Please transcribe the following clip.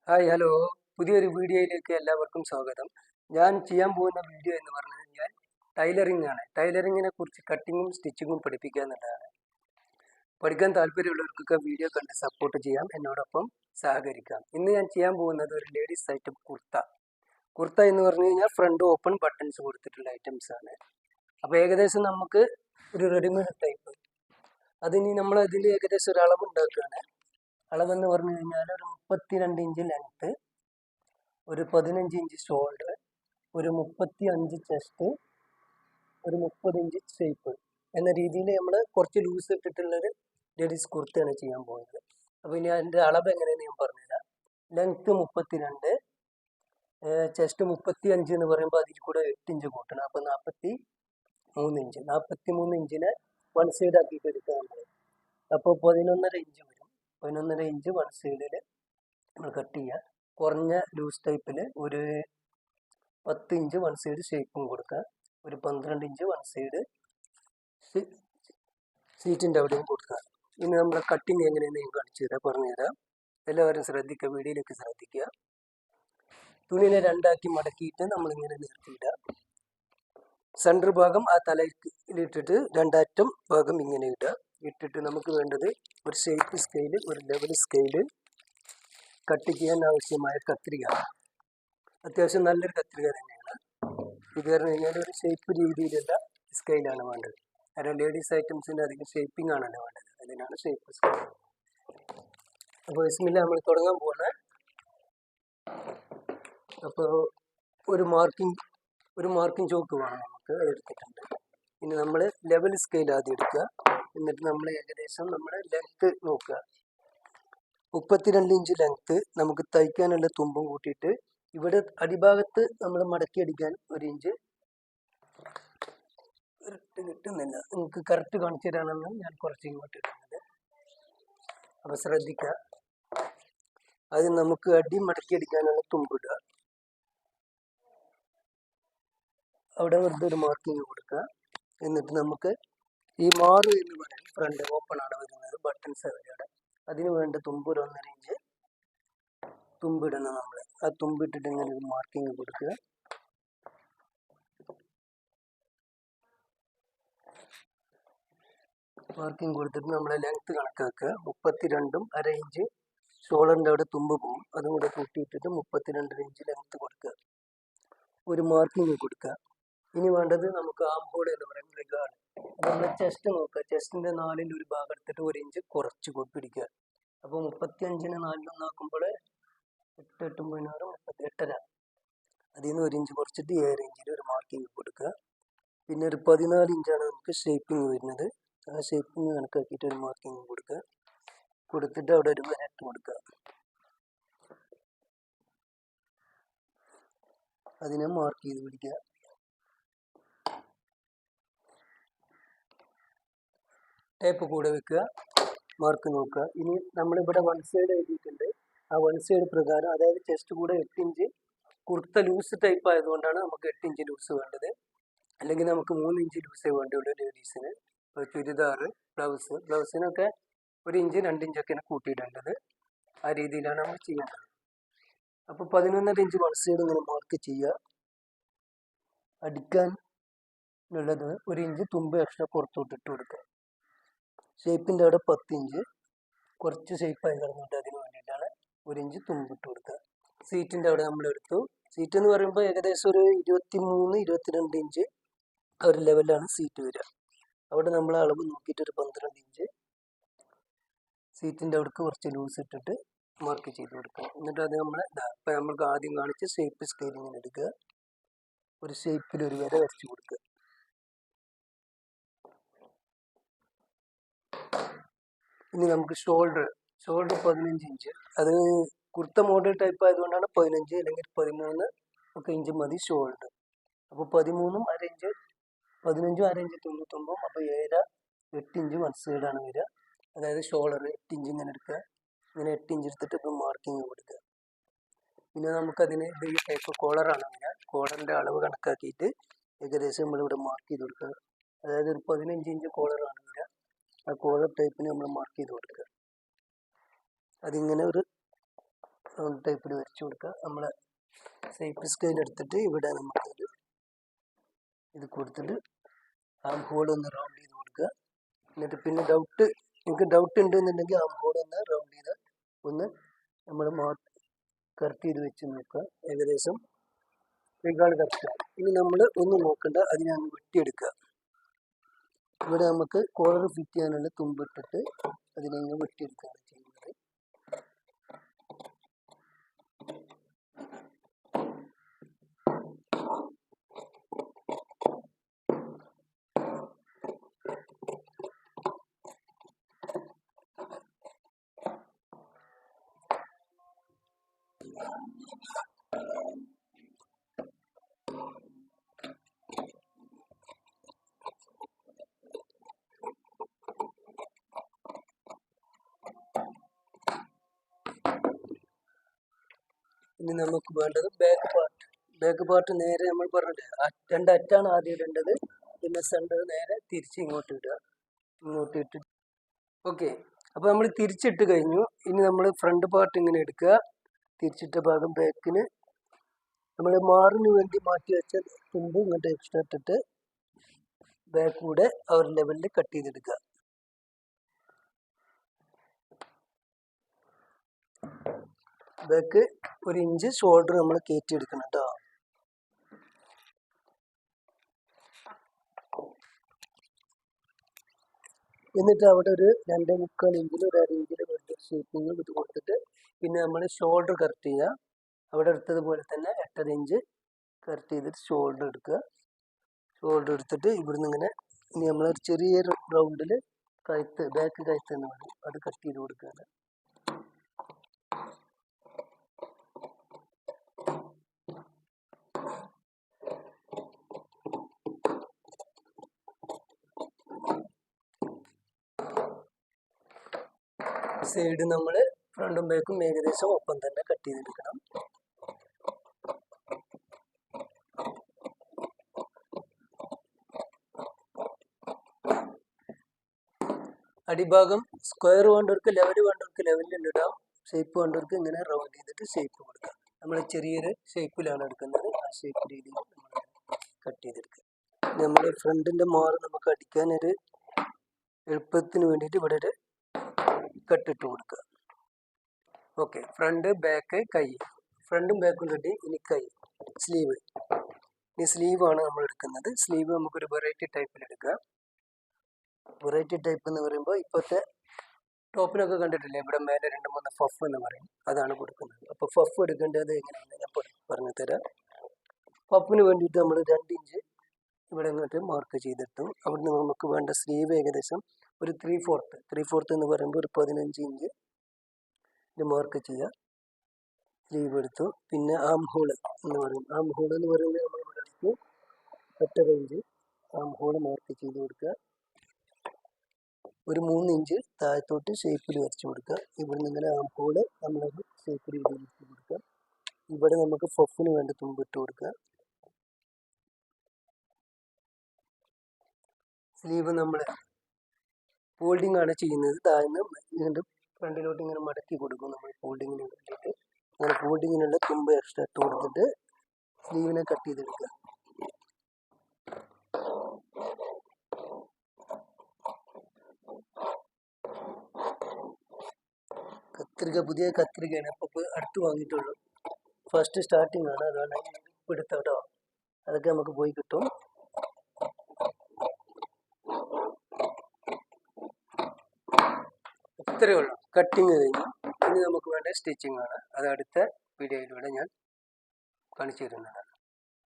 Hi hello പുതിയൊരു വീഡിയോയിലേക്ക് എല്ലാവർക്കും സ്വാഗതം. ഞാൻ ചെയ്യാൻ പോകുന്ന വീഡിയോ എന്ന് പറഞ്ഞു കഴിഞ്ഞാൽ ടൈലറിംഗ് ആണ്. ടൈലറിങ്ങിനെ കുറിച്ച് കട്ടിങ്ങും സ്റ്റിച്ചിങ്ങും പഠിപ്പിക്കുക എന്നുള്ളതാണ്. പഠിക്കാൻ താല്പര്യമുള്ളവർക്കൊക്കെ വീഡിയോ കണ്ട് സപ്പോർട്ട് ചെയ്യാം, എന്നോടൊപ്പം സഹകരിക്കാം. ഇന്ന് ഞാൻ ചെയ്യാൻ പോകുന്നത് ഒരു ലേഡീസ് ഐറ്റം കുർത്ത എന്ന് പറഞ്ഞു കഴിഞ്ഞാൽ ഫ്രണ്ട് ഓപ്പൺ ബട്ടൺസ് കൊടുത്തിട്ടുള്ള ഐറ്റംസ് ആണ്. അപ്പോൾ ഏകദേശം നമുക്ക് ഒരു റെഡിമെയ്ഡ് ടൈപ്പ് അതിന് നമ്മൾ അതിൽ ഏകദേശം ഒരു അളവ് ഉണ്ടാക്കുകയാണ്. അളവെന്ന് പറഞ്ഞു കഴിഞ്ഞാൽ ഒരു 32 ഇഞ്ച് ലെങ്ത്ത്, ഒരു 15 ഇഞ്ച് ഷോൾഡർ, ഒരു 35 ചെസ്റ്റ്, ഒരു 30 ഇഞ്ച് ഷേപ്പ് എന്ന രീതിയിൽ നമ്മൾ കുറച്ച് ലൂസ് ഇട്ടിട്ടുള്ളൊരു ലേഡീസ് കുർത്തയാണ് ചെയ്യാൻ പോകുന്നത്. അപ്പോൾ ഇനി അതിൻ്റെ അളവ് എങ്ങനെയെന്ന് ഞാൻ പറഞ്ഞുതരാം. ലെങ്ത്ത് 32, ചെസ്റ്റ് 35 എന്ന് പറയുമ്പോൾ അതിൽ കൂടെ 8 ഇഞ്ച് കൂട്ടണം. അപ്പോൾ 43 ഇഞ്ച്. 43 ഇഞ്ചിനെ വൺ സൈഡ് ആക്കിയിട്ട് എടുക്കുക നമ്മൾ. അപ്പോൾ 11.5 ഇഞ്ച് വരും. 11.5 ഇഞ്ച് വൺ സൈഡിൽ നമ്മൾ കട്ട് ചെയ്യുക. കുറഞ്ഞ ലൂസ് ടൈപ്പിൽ ഒരു 10 ഇഞ്ച് വൺ സൈഡ് ഷേപ്പും കൊടുക്കുക. ഒരു 12 ഇഞ്ച് വൺ സൈഡ് സീറ്റിൻ്റെ അവിടെയും കൊടുക്കുക. ഇനി നമ്മുടെ കട്ടിങ് എങ്ങനെയെന്ന് ഞാൻ കാണിച്ചു തരാം, പറഞ്ഞുതരാം. എല്ലാവരും ശ്രദ്ധിക്കുക, വീഡിയോയിലേക്ക് ശ്രദ്ധിക്കുക. തുണിനെ രണ്ടാക്കി മടക്കിയിട്ട് നമ്മളിങ്ങനെ നിർത്തിയിടുക. സെൻറ്റർ ഭാഗം ആ തലയിലിട്ടിട്ട് രണ്ടറ്റം ഭാഗം ഇങ്ങനെ ഇടുക. ഇട്ടിട്ട് നമുക്ക് വേണ്ടത് ഒരു ഷേപ്പ് സ്കെയില്, ഒരു ലെവൽ സ്കെയില്, കട്ട് ചെയ്യാൻ ആവശ്യമായ കത്രിക. അത്യാവശ്യം നല്ലൊരു കത്രിക തന്നെയാണ്. ഇത് പറഞ്ഞു കഴിഞ്ഞാൽ ഒരു ഷേപ്പ് രീതിയിലുള്ള സ്കെയിലാണ് വേണ്ടത്. കാരണം ലേഡീസ് ഐറ്റംസിന് അധികം ഷേപ്പിംഗ് ആണല്ലോ വേണ്ടത്, അതിനാണ് ഷേപ്പ് സ്കെയിൽ. അപ്പോൾ ബിസ്മില്ല നമ്മൾ തുടങ്ങാൻ പോകണേ. അപ്പോൾ ഒരു മാർക്കിംഗ് ചോക്ക് വേണം നമുക്ക്, എടുത്തിട്ടുണ്ട്. ഇനി നമ്മൾ ലെവൽ സ്കെയിൽ ആദ്യം എടുക്കുക. എന്നിട്ട് നമ്മൾ ഏകദേശം നമ്മുടെ ലെങ്ത്ത് നോക്കുക. 32 ഇഞ്ച് ലെങ്ത്ത് നമുക്ക് തയ്ക്കാനുള്ള തുമ്പും കൂട്ടിയിട്ട് ഇവിടെ അടിഭാഗത്ത് നമ്മൾ മടക്കി അടിക്കാൻ ഒരു ഇഞ്ച് കിട്ടുന്നില്ല. നിങ്ങൾക്ക് കറക്റ്റ് കാണിച്ചു തരാനാണ് ഞാൻ കുറച്ച് ഇങ്ങോട്ട് ഇടുന്നത്. അപ്പോൾ ശ്രദ്ധിക്കുക. അത് നമുക്ക് അടി മടക്കി അടിക്കാനുള്ള തുമ്പിടുക. അവിടെ വെറുതെ ഒരു മാർക്കിങ് കൊടുക്കുക. എന്നിട്ട് നമുക്ക് ഈ മാറ് എന്ന് പറയാൻ ഫ്രണ്ട് ഓപ്പൺ ആണ് വരുന്നത്, ബട്ടൺസ് അവിടെ. അതിന് വേണ്ട തുമ്പ് ഒരു 1.5 ഇഞ്ച് തുമ്പിടണം നമ്മൾ. ആ തുമ്പിട്ടിട്ട് ഇങ്ങനെ ഒരു മാർക്കിങ് കൊടുക്കുക. മാർക്കിങ് കൊടുത്തിട്ട് നമ്മളെ ലെങ്ത്ത് കണക്കാക്കുക. 32.5 ഇഞ്ച് ഷോൾഡറിൻ്റെ അവിടെ തുമ്പ് പോകും, അതും കൂടെ കൂട്ടിയിട്ടിട്ട് 32.5 ഇഞ്ച് ലെങ്ത്ത് കൊടുക്കുക. ഒരു മാർക്കിങ് കൊടുക്കുക. ഇനി വേണ്ടത് നമുക്ക് ആം ഹോൾ എന്ന് പറയും, റിഗാർഡ്. നമ്മൾ ചെസ്റ്റ് നോക്കുക. ചെസ്റ്റിൻ്റെ 4ൽ ഒരു ഭാഗം എടുത്തിട്ട് 1 ഇഞ്ച് കുറച്ച് പിടിക്കുക. അപ്പോൾ 35നെ 4 ആക്കുമ്പോൾ 8 8 38.5. അതിൽ നിന്ന് 1 ഇഞ്ച് കുറച്ചിട്ട് 7 ഇഞ്ചിൽ ഒരു മാർക്കിങ് കൊടുക്കുക. പിന്നെ ഒരു 14 ഇഞ്ചാണ് നമുക്ക് ഷേപ്പിംഗ് വരുന്നത്. ആ ഷേപ്പിംഗ് കണക്കാക്കിയിട്ട് ഒരു മാർക്കിങ് കൊടുക്കുക. കൊടുത്തിട്ട് അവിടെ ഒരു വരട്ട് കൊടുക്കുക. അതിനെ മാർക്ക് ചെയ്ത് പിടിക്കുക. ടേപ്പ് കൂടെ വെക്കുക, മാർക്ക് നോക്കുക. ഇനി നമ്മളിവിടെ വൺ സൈഡ് എഴുതിയിട്ടുണ്ട്. ആ വൺ സൈഡ് പ്രകാരം, അതായത് ചെസ്റ്റ് കൂടെ 8 ഇഞ്ച്, കുർത്ത ലൂസ് ടൈപ്പ് ആയതുകൊണ്ടാണ് നമുക്ക് 8 ഇഞ്ച് ലൂസ് വേണ്ടത്. അല്ലെങ്കിൽ നമുക്ക് 3 ഇഞ്ച് ലൂസേ വേണ്ടുള്ളൂ ലേഡീസിന്. ചുരിദാർ, ബ്ലൗസിനൊക്കെ 1 ഇഞ്ച് 2 ഇഞ്ചൊക്കെയാണ് കൂട്ടിയിടേണ്ടത്. ആ രീതിയിലാണ് നമ്മൾ ചെയ്യേണ്ടത്. അപ്പോൾ 11.5 ഇഞ്ച് വൺ സൈഡ് ഇങ്ങനെ മാർക്ക് ചെയ്യുക. അടിക്കാനുള്ളത് 1 ഇഞ്ച് തുമ്പ് എക്സ്ട്രാ പുറത്തോട്ട് ഇട്ട് കൊടുക്കുക. ഷേപ്പിൻ്റെ അവിടെ 10 ഇഞ്ച് കുറച്ച് ഷേപ്പായി കിടന്നിട്ട് അതിന് വേണ്ടിയിട്ടാണ് 1 ഇഞ്ച് തുമ്പിട്ട് കൊടുക്കുക. സീറ്റിൻ്റെ അവിടെ നമ്മൾ എടുത്തു. സീറ്റ് എന്ന് പറയുമ്പോൾ ഏകദേശം ഒരു 23-22 ഇഞ്ച് ആ ഒരു ലെവലിലാണ് സീറ്റ് വരിക. അവിടെ നമ്മൾ അളവ് നോക്കിയിട്ട് ഒരു 12 ഇഞ്ച് സീറ്റിൻ്റെ അവിടേക്ക് കുറച്ച് ലൂസ് ഇട്ടിട്ട് മാർക്ക് ചെയ്ത് കൊടുക്കുക. എന്നിട്ട് അത് നമ്മൾ ഇപ്പം നമ്മൾക്ക് ആദ്യം കാണിച്ച് ഷേപ്പ് സ്കെയിലിങ്ങനെ എടുക്കുക. ഒരു ഷേപ്പിൽ ഒരു വര വരച്ച് കൊടുക്കുക. ഇനി നമുക്ക് ഷോൾഡർ 15 ഇഞ്ച്. അത് കുർത്ത മോഡൽ ടൈപ്പ് ആയതുകൊണ്ടാണ് 15, അല്ലെങ്കിൽ 13 ഒക്കെ ഇഞ്ച് മതി ഷോൾഡർ. അപ്പോൾ 13.5 ഇഞ്ച്, 15.5 ഇഞ്ച് തുമ്പും. അപ്പോൾ 8 ഇഞ്ച് വൺ സൈഡാണ് വരിക. അതായത് ഷോൾഡർ 8 ഇഞ്ച് ഇങ്ങനെ എടുക്കുക. ഇങ്ങനെ 8 ഇഞ്ച് എടുത്തിട്ട് ഇപ്പോൾ മാർക്കിങ് കൊടുക്കുക. പിന്നെ നമുക്കതിന് ഈ ടൈപ്പ് കോളറാണ് വരിക. കോളറിൻ്റെ അളവ് കണക്കാക്കിയിട്ട് ഏകദേശം നമ്മളിവിടെ മാർക്ക് ചെയ്ത് കൊടുക്കുക. അതായത് ഒരു 15 ഇഞ്ച് കോളറാണ് വരിക. ആ കോളർ ടൈപ്പിന് നമ്മൾ മാർക്ക് ചെയ്ത് കൊടുക്കുക. അതിങ്ങനെ ഒരു റൗണ്ട് ടൈപ്പിൽ വരച്ചു കൊടുക്കുക. നമ്മളെ ഷേപ്പ് സ്കെയിൽ എടുത്തിട്ട് ഇവിടെ നമുക്കൊരു ഇത് കൊടുത്തിട്ട് ആം ഹോൾ ഒന്ന് റൗണ്ട് ചെയ്ത് കൊടുക്കുക. എന്നിട്ട് പിന്നെ നിങ്ങൾക്ക് ഡൗട്ട് ഉണ്ടെന്നുണ്ടെങ്കിൽ ആം ഹോൾ ഒന്ന് റൗണ്ട് ചെയ്ത് ഒന്ന് നമ്മൾ കറക്റ്റ് ചെയ്ത് വെച്ച് നോക്കുക. ഏകദേശം റിഗാർഡ് കറക്റ്റ്. ഇനി നമ്മൾ ഒന്നും നോക്കണ്ട, അതിനെ അങ്ങ് വെട്ടിയെടുക്കുക. ഇവിടെ നമുക്ക് കോളർ ഫിറ്റ് ചെയ്യാനുള്ള തുമ്പിട്ടിട്ട് അതിനങ്ങ് വെട്ടിയെടുക്കുകയാണ് ചെയ്യുന്നത്. ഇനി നമുക്ക് വേണ്ടത് ബാക്ക് പാർട്ട് നേരെ നമ്മൾ പറഞ്ഞില്ലേ, രണ്ട് അറ്റാണ് ആദ്യം ഇടേണ്ടത്. പിന്നെ സെൻറ്റർ നേരെ തിരിച്ച് ഇങ്ങോട്ട് ഇടുക. ഇങ്ങോട്ട് ഇട്ട് ഓക്കെ. അപ്പോൾ നമ്മൾ തിരിച്ചിട്ട് കഴിഞ്ഞു. ഇനി നമ്മൾ ഫ്രണ്ട് പാർട്ട് ഇങ്ങനെ എടുക്കുക. തിരിച്ചിട്ട ഭാഗം ബാക്കിന് നമ്മൾ മാറിന് വേണ്ടി മാറ്റി വെച്ച തുമ്പ് ഇങ്ങോട്ട് എക്സ്ട്രാ ഇട്ടിട്ട് ബാക്ക് കൂടെ ആ ഒരു ലെവലിൽ കട്ട് ചെയ്തെടുക്കുക. ബാക്ക് 1 ഇഞ്ച് ഷോൾഡർ നമ്മൾ കയറ്റി എടുക്കണം കേട്ടോ. എന്നിട്ട് അവിടെ ഒരു 2.25 ഇഞ്ചിൽ ഒരു 1/2 ഇഞ്ചിൽ വെട്ടി ഷേപ്പിങ് ഇത് കൊടുത്തിട്ട് പിന്നെ നമ്മൾ ഷോൾഡർ കറക്റ്റ് ചെയ്യുക. അവിടെ എടുത്തതുപോലെ തന്നെ 8.5 ഇഞ്ച് കറക്റ്റ് ചെയ്തിട്ട് ഷോൾഡർ എടുക്കുക. ഷോൾഡർ എടുത്തിട്ട് ഇവിടുന്ന് ഇങ്ങനെ ഇനി നമ്മളൊരു ചെറിയൊരു റൗണ്ടിൽ കഴുത്ത് ബാക്ക് കഴുത്ത് എന്ന് പറയും, അത് കട്ട് ചെയ്ത് കൊടുക്കുകയാണ്. സൈഡ് നമ്മൾ ഫ്രണ്ടും ബാക്കും ഏകദേശം ഒപ്പം തന്നെ കട്ട് ചെയ്തെടുക്കണം. അടിഭാഗം സ്ക്വയർ വേണ്ടവർക്ക് ലെവലിൽ ഇടാം. ഷേപ്പ് വേണ്ടവർക്ക് ഇങ്ങനെ റൗണ്ട് ചെയ്തിട്ട് ഷേപ്പ് കൊടുക്കാം. നമ്മൾ ചെറിയൊരു ഷേപ്പിലാണ് എടുക്കുന്നത്. ആ ഷേപ്പ് രീതിയിൽ നമ്മൾ കട്ട് ചെയ്തെടുക്കുക. നമ്മൾ ഫ്രണ്ടിൻ്റെ മാറ് നമുക്ക് അടിക്കാനൊരു എളുപ്പത്തിന് വേണ്ടിയിട്ട് ഇവിടെ ഒരു കട്ടിട്ട് കൊടുക്കുക. ഓക്കെ. ഫ്രണ്ട് ബാക്ക് കൈ, ഫ്രണ്ടും ബാക്കും റെഡി. ഇനി കൈ സ്ലീവ്. ഈ സ്ലീവാണ് നമ്മൾ എടുക്കുന്നത്. സ്ലീവ് നമുക്കൊരു വെറൈറ്റി ടൈപ്പിൽ എടുക്കുക. വെറൈറ്റി ടൈപ്പ് എന്ന് പറയുമ്പോൾ ഇപ്പോഴത്തെ ടോപ്പിനൊക്കെ കണ്ടിട്ടില്ലേ, ഇവിടെ മേലെ 2-3 ഫഫ് എന്ന് പറയും, അതാണ് കൊടുക്കുന്നത്. അപ്പോൾ ഫഫ് എടുക്കേണ്ടത് എങ്ങനെയാണ് ഞാൻ പറഞ്ഞു തരാം. പഫിന് വേണ്ടിയിട്ട് നമ്മൾ 2 ഇഞ്ച് ഇവിടെ ഇങ്ങോട്ട് മാർക്ക് ചെയ്തെടുത്തു. അവിടുന്ന് നമുക്ക് വേണ്ട സ്ലീവ് ഏകദേശം ഒരു 3/4 എന്ന് പറയുമ്പോൾ ഒരു 15 ഇഞ്ച് ഇത് മാർക്ക് ചെയ്യുക. സ്ലീവ് എടുത്തു. പിന്നെ ആം ഹോൾ എന്ന് പറയും. ആം ഹോൾ എന്ന് പറയുമ്പോൾ നമ്മൾ ഇവിടെ എടുത്തു 8.5 ഇഞ്ച് ആം ഹോൾ മാർക്ക് ചെയ്ത് കൊടുക്കുക. ഒരു 3 ഇഞ്ച് താഴത്തോട്ട് ഷേപ്പിൽ വരച്ചു കൊടുക്കുക. ഇവിടുന്ന് ഇങ്ങനെ ആം ഹോള് നമ്മളൊരു ഷേപ്പ് രീതിയിൽ ഇട്ട് കൊടുക്കുക. ഇവിടെ നമുക്ക് ഫഫിന് വേണ്ട തുമ്പിട്ട് കൊടുക്കുക. സ്ലീവ് നമ്മൾ ഫോൾഡിംഗ് ആണ് ചെയ്യുന്നത്. താഴ്ന്ന് ഇതിൻ്റെ ഫ്രണ്ടിലോട്ട് ഇങ്ങനെ മടക്കി കൊടുക്കും നമ്മൾ ഫോൾഡിങ്ങിന് വേണ്ടിയിട്ട്. അങ്ങനെ ഫോൾഡിങ്ങിനുള്ള തുമ്പ് എക്സ്ട്രാ ഇട്ട് കൊടുത്തിട്ട് സ്ലീവിനെ കട്ട് ചെയ്തെടുക്കുക. പുതിയ കത്രികയാണ്. അപ്പോൾ അടുത്ത് വാങ്ങിയിട്ടുള്ളൂ. ഫസ്റ്റ് സ്റ്റാർട്ടിംഗ് ആണ്, അതാണ് എടുത്ത കേട്ടോ. അതൊക്കെ നമുക്ക് പോയി കിട്ടും. ഇത്രയേ ഉള്ളൂ. കട്ടിങ് കഴിഞ്ഞു. ഇനി നമുക്ക് വേണ്ട സ്റ്റിച്ചിങ് ആണ്. അത് അടുത്ത വീഡിയോയിലൂടെ ഞാൻ കാണിച്ചു തരുന്നതാണ്.